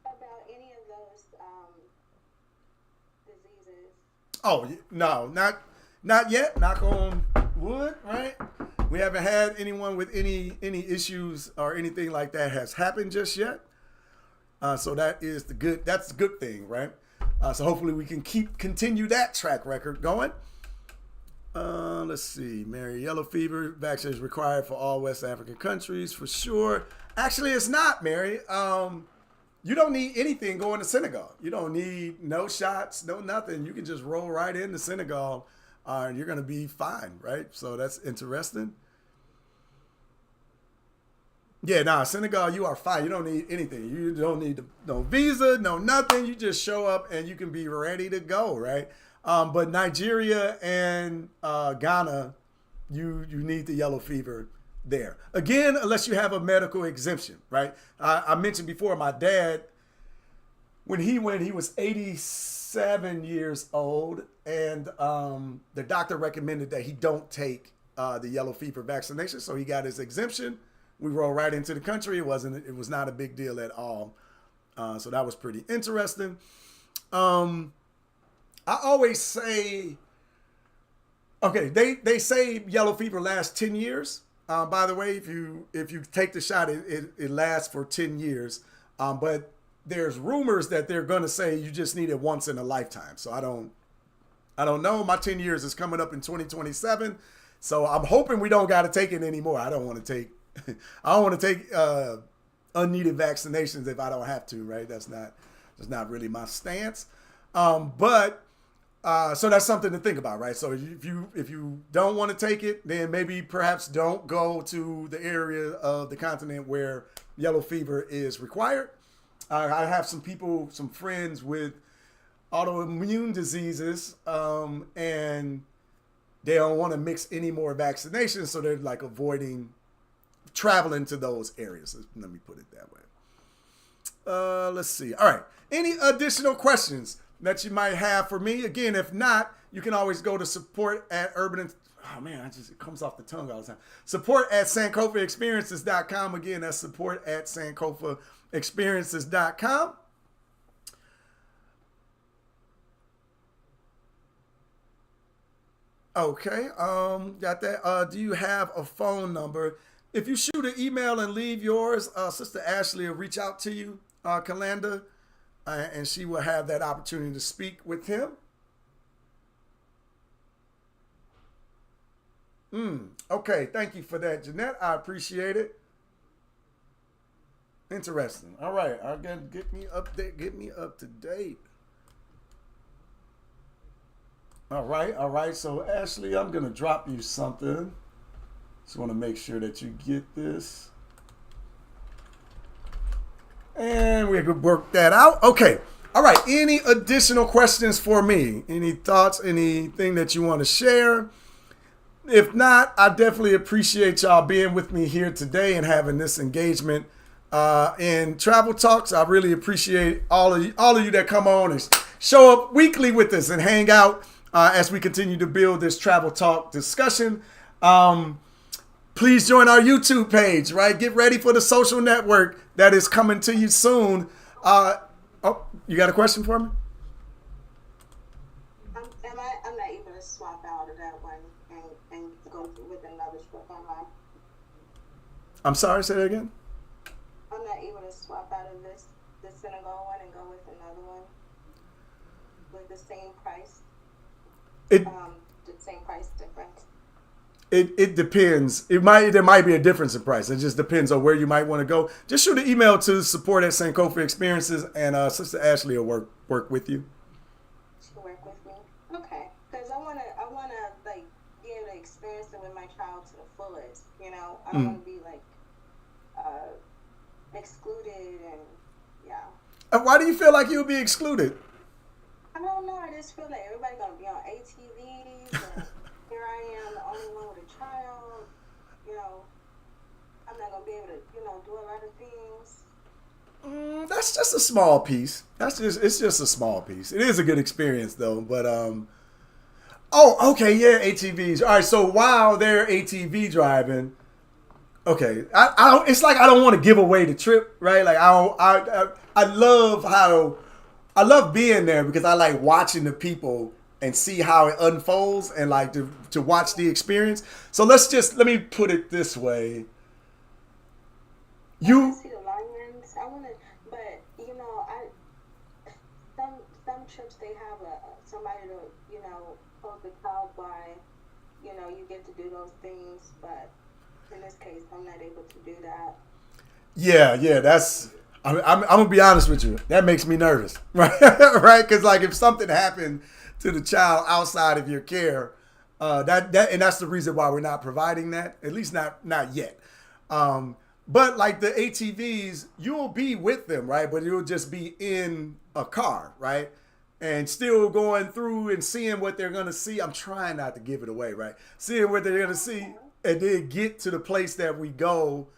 About any of those diseases. Oh, no, not yet. Knock on wood, right? We haven't had anyone with any issues or anything like that has happened just yet. So that's the good thing, right? So hopefully we can continue that track record going. Let's see, Mary, yellow fever vaccine is required for all West African countries for sure. Actually, it's not, Mary. You don't need anything going to Senegal. You don't need no shots, no nothing. You can just roll right into Senegal, and you're gonna be fine, right? So that's interesting. Yeah, Senegal, you are fine. You don't need anything. You don't need no visa, no nothing. You just show up and you can be ready to go, right? But Nigeria and Ghana, you need the yellow fever there. Again, unless you have a medical exemption, right? I mentioned before, my dad, when he went, he was 87 years old, and the doctor recommended that he don't take the yellow fever vaccination, so he got his exemption. We rolled right into the country. It was not a big deal at all. So that was pretty interesting. I always say, okay, they say yellow fever lasts 10 years. By the way, if you take the shot, it lasts for 10 years. But there's rumors that they're going to say you just need it once in a lifetime. So I don't know. My 10 years is coming up in 2027. So I'm hoping we don't got to take it anymore. I don't want to take unneeded vaccinations if I don't have to, right? That's not really my stance. But so that's something to think about, right? So if you don't want to take it, then maybe perhaps don't go to the area of the continent where yellow fever is required. I have some friends with autoimmune diseases, and they don't want to mix any more vaccinations, so they're like avoiding traveling to those areas. Let me put it that way. Let's see. All right. Any additional questions that you might have for me? Again, if not, you can always go to support at Urban. Oh man, it comes off the tongue all the time. Support at SankofaExperiences.com. Again, that's support at SankofaExperiences.com. Okay, got that. Do you have a phone number? If you shoot an email and leave yours, Sister Ashley will reach out to you, Kalanda, and she will have that opportunity to speak with him. Okay, thank you for that, Jeanette. I appreciate it. Interesting. All right, again, get me up to date. All right. So Ashley, I'm gonna drop you something. Just want to make sure that you get this. And we could work that out. Okay. All right. Any additional questions for me? Any thoughts? Anything that you want to share? If not, I definitely appreciate y'all being with me here today and having this engagement in Travel Talks. I really appreciate all of you that come on and show up weekly with us and hang out as we continue to build this Travel Talk discussion. Please join our YouTube page, right? Get ready for the social network that is coming to you soon. You got a question for me? I'm not able to swap out of that one and go with another trip, am I? I'm sorry, say that again? I'm not able to swap out of the Senegal one and go with another one with the same price. The same price difference. It depends. There might be a difference in price. It just depends on where you might want to go. Just shoot an email to support at Sankofa Experiences, and Sister Ashley will work with you. She'll work with me. Okay, because I wanna like be able to experience it with my child to the fullest. You know, I don't want to be like excluded, and yeah. Why do you feel like you'll be excluded? I don't know. I just feel like everybody gonna be on ATVs, and here I am, the only one with a child. You know, I'm not gonna be able to, do a lot of things. That's just a small piece. It's just a small piece. It is a good experience though. But okay, yeah, ATVs. All right, so while they're ATV driving, okay, it's like I don't want to give away the trip, right? Like I love being there because I like watching the people and see how it unfolds and like to watch the experience. So let me put it this way. I wanna see the lions. I want to, but some trips they have somebody to hold the child by. You get to do those things, but in this case, I'm not able to do that. Yeah, that's. I'm gonna be honest with you. That makes me nervous, right? Right? Because like if something happened to the child outside of your care, and that's the reason why we're not providing that. At least not yet. But like the ATVs, you'll be with them, right? But you'll just be in a car, right? And still going through and seeing what they're gonna see. I'm trying not to give it away, right? Seeing what they're gonna see. and then get to the place that we go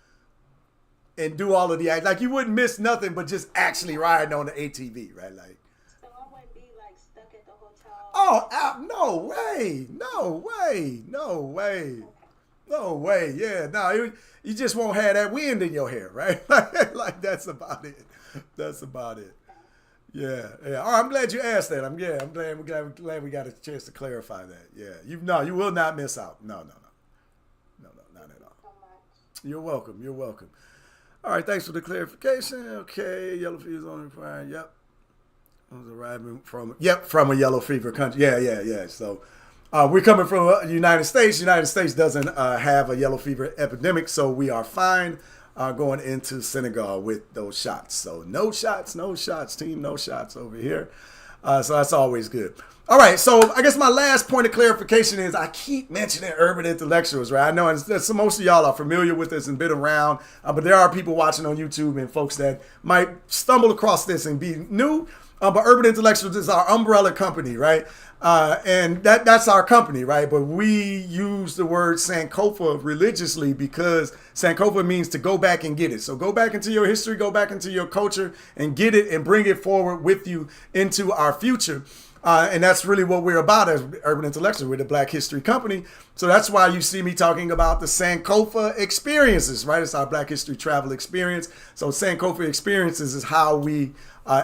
and do all of the act. Like you wouldn't miss nothing but just actually riding on the ATV, right? Like, So I wouldn't be like stuck at the hotel. oh, no way, no way, no way, no way. Yeah, no, you just won't have that wind in your hair, right? Like that's about it. That's about it. Yeah, yeah. Oh, I'm glad you asked that. I'm glad we got a chance to clarify that. Yeah, you will not miss out. No, not at all. So much. You're welcome. You're welcome. All right, thanks for the clarification. Okay, yellow fever is on required. Yep. I was arriving from a yellow fever country. Yeah. So we're coming from the United States. United States doesn't have a yellow fever epidemic, so we are fine going into Senegal with those shots. So no shots, team, no shots over here. So that's always good. All right, so I guess my last point of clarification is I keep mentioning urban intellectuals, right? I know most of y'all are familiar with this and been around, but there are people watching on YouTube and folks that might stumble across this and be new. But Urban Intellectuals is our umbrella company, right? And that's our company, right? But we use the word Sankofa religiously because Sankofa means to go back and get it. So go back into your history, go back into your culture and get it and bring it forward with you into our future. And that's really what we're about as Urban Intellectuals. We're the Black History Company. So that's why you see me talking about the Sankofa Experiences, right? It's our Black History Travel Experience. So Sankofa Experiences is how we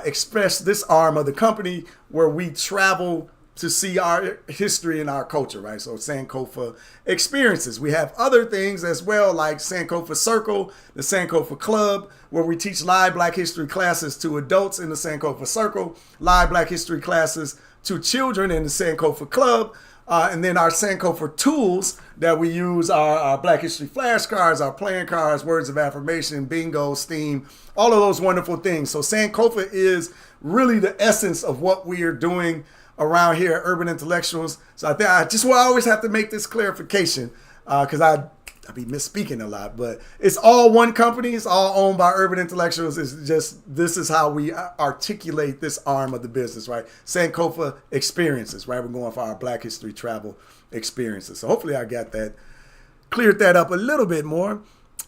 express this arm of the company where we travel to see our history and our culture, right? So Sankofa Experiences. We have other things as well, like Sankofa Circle, the Sankofa Club, where we teach live Black History classes to adults in the Sankofa Circle, live Black History classes to children in the Sankofa Club, and then our Sankofa tools that we use are our Black History flashcards, our playing cards, words of affirmation, bingo, STEAM, all of those wonderful things. So Sankofa is really the essence of what we are doing around here at Urban Intellectuals. So I think I always have to make this clarification because I be misspeaking a lot, but it's all one company. It's all owned by Urban Intellectuals. It's just, this is how we articulate this arm of the business, right? Sankofa Experiences, right? We're going for our Black History Travel Experiences. So hopefully I got that, cleared that up a little bit more.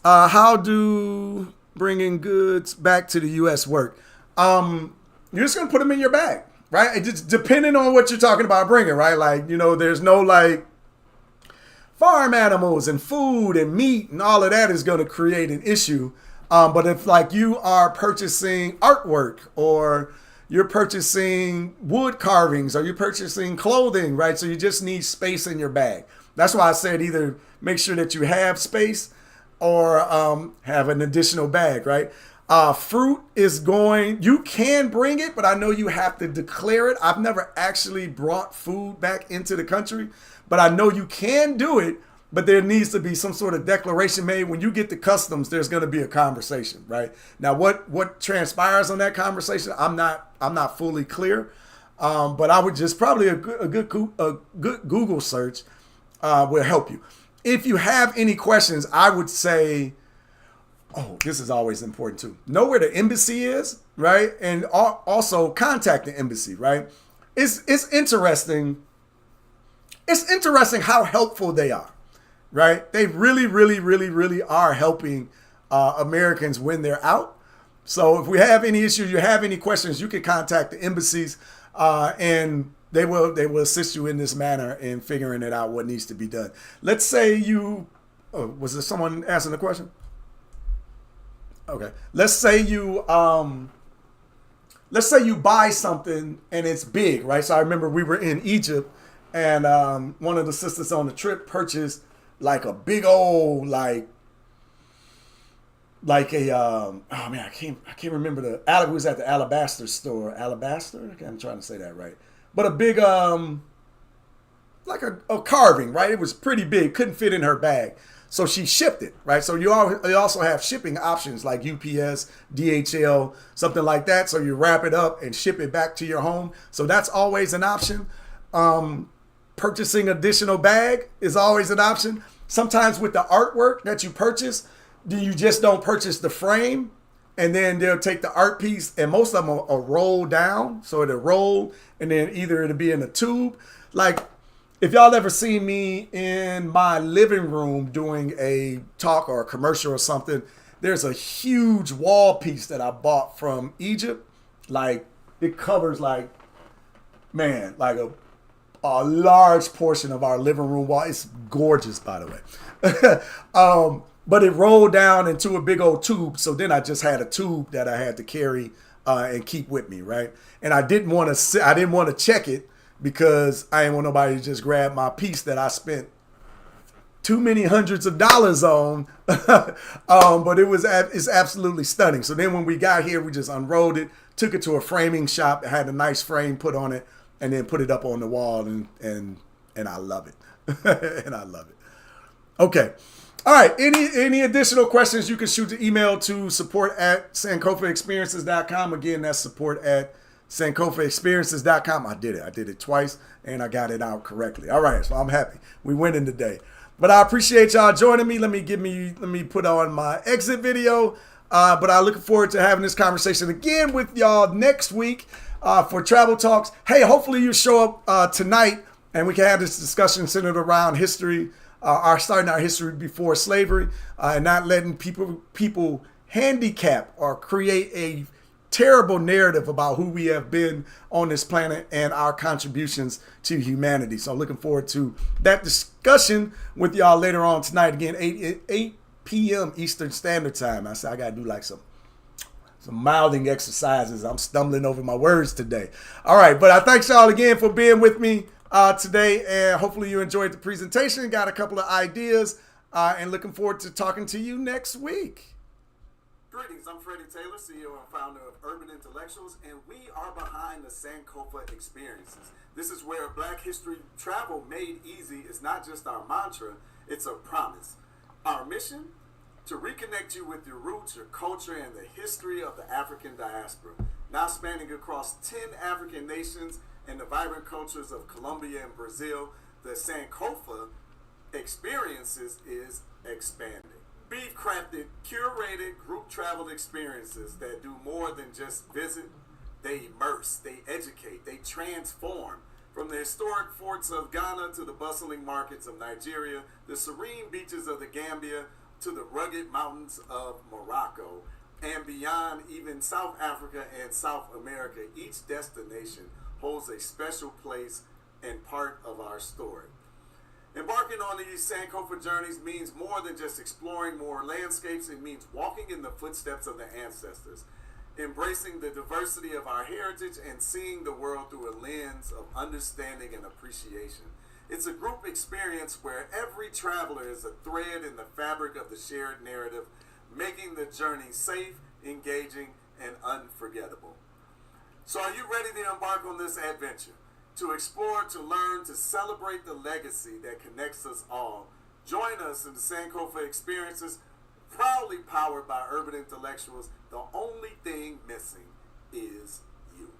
How do bringing goods back to the U.S. work? You're just going to put them in your bag, right? It just depending on what you're talking about bringing, right? Like, there's no like farm animals and food and meat and all of that is going to create an issue. But if like you are purchasing artwork or you're purchasing wood carvings or you're purchasing clothing, right? So you just need space in your bag. That's why I said either make sure that you have space or have an additional bag, right? Fruit is you can bring it, but I know you have to declare it. I've never actually brought food back into the country, but I know you can do it, but there needs to be some sort of declaration made. When you get to customs, there's going to be a conversation, right? Now, what transpires on that conversation, I'm not fully clear, but I would just probably a good Google search will help you. If you have any questions, I would say, this is always important too. Know where the embassy is, right? And also contact the embassy, right? It's interesting. It's interesting how helpful they are, right? They really, really, really, really are helping Americans when they're out. So if we have any issues, you have any questions, you can contact the embassies and they will assist you in this manner in figuring it out what needs to be done. Let's say was there someone asking a question? Okay. Let's say you buy something and it's big, right? So I remember we were in Egypt and one of the sisters on the trip purchased like a big old like I can't remember it was at the Alabaster store. Alabaster? Okay, I'm trying to say that right. But a big like a carving, right? It was pretty big, couldn't fit in her bag. So she shipped it, right? So you also have shipping options like UPS, DHL, something like that. So you wrap it up and ship it back to your home. So that's always an option. Purchasing additional bag is always an option. Sometimes with the artwork that you purchase, you just don't purchase the frame and then they'll take the art piece and most of them will roll down. So it'll roll and then either it'll be in a tube. Like if y'all ever seen me in my living room doing a talk or a commercial or something, there's a huge wall piece that I bought from Egypt. Like, it covers like a large portion of our living room wall. It's gorgeous, by the way. But it rolled down into a big old tube. So then I just had a tube that I had to carry and keep with me, right? And I didn't want to check it because I didn't want nobody to just grab my piece that I spent too many hundreds of dollars on. But it's absolutely stunning. So then when we got here, we just unrolled it, took it to a framing shop, had a nice frame put on it, and then put it up on the wall, and I love it. And I love it. Okay. All right. Any additional questions, you can shoot the email to support@sankofaexperiences.com. Again, that's support@sankofaexperiences.com. I did it twice, and I got it out correctly. All right. So I'm happy. We winning today. But I appreciate y'all joining me. Let me put on my exit video. But I'm looking forward to having this conversation again with y'all next week for Travel Talks. Hey, hopefully you show up tonight and we can have this discussion centered around history, starting our history before slavery, and not letting people handicap or create a terrible narrative about who we have been on this planet and our contributions to humanity. So looking forward to that discussion with y'all later on tonight. Again, 8 p.m. Eastern Standard Time. I said I gotta do like some mouthing exercises. I'm stumbling over my words today. All right, but I thank y'all again for being with me today, and hopefully you enjoyed the presentation, got a couple of ideas, and looking forward to talking to you next week. Greetings, I'm Freddie Taylor, CEO and founder of Urban Intellectuals, and we are behind the Sankofa Experiences. This is where Black history travel made easy is not just our mantra, it's a promise. Our mission? To reconnect you with your roots, your culture, and the history of the African diaspora. Now spanning across 10 African nations and the vibrant cultures of Colombia and Brazil, the Sankofa Experiences is expanding. We've crafted curated group travel experiences that do more than just visit. They immerse, they educate, they transform. From the historic forts of Ghana to the bustling markets of Nigeria, the serene beaches of the Gambia, to the rugged mountains of Morocco, and beyond, even South Africa and South America, each destination holds a special place and part of our story. Embarking on these Sankofa journeys means more than just exploring more landscapes. It means walking in the footsteps of the ancestors, embracing the diversity of our heritage, and seeing the world through a lens of understanding and appreciation. It's a group experience where every traveler is a thread in the fabric of the shared narrative, making the journey safe, engaging, and unforgettable. So are you ready to embark on this adventure? To explore, to learn, to celebrate the legacy that connects us all. Join us in the Sankofa Experiences, proudly powered by Urban Intellectuals. The only thing missing is you.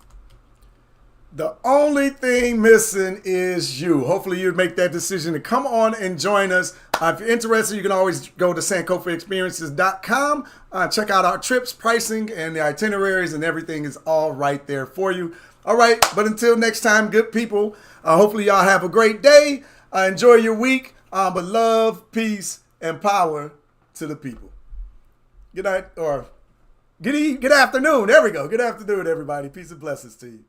The only thing missing is you. Hopefully you make that decision to come on and join us. If you're interested, you can always go to sankofaexperiences.com. Check out our trips, pricing, and the itineraries, and everything is all right there for you. All right, but until next time, good people, hopefully y'all have a great day. Enjoy your week, but love, peace, and power to the people. Good night, or good afternoon. There we go. Good afternoon, everybody. Peace and blessings to you.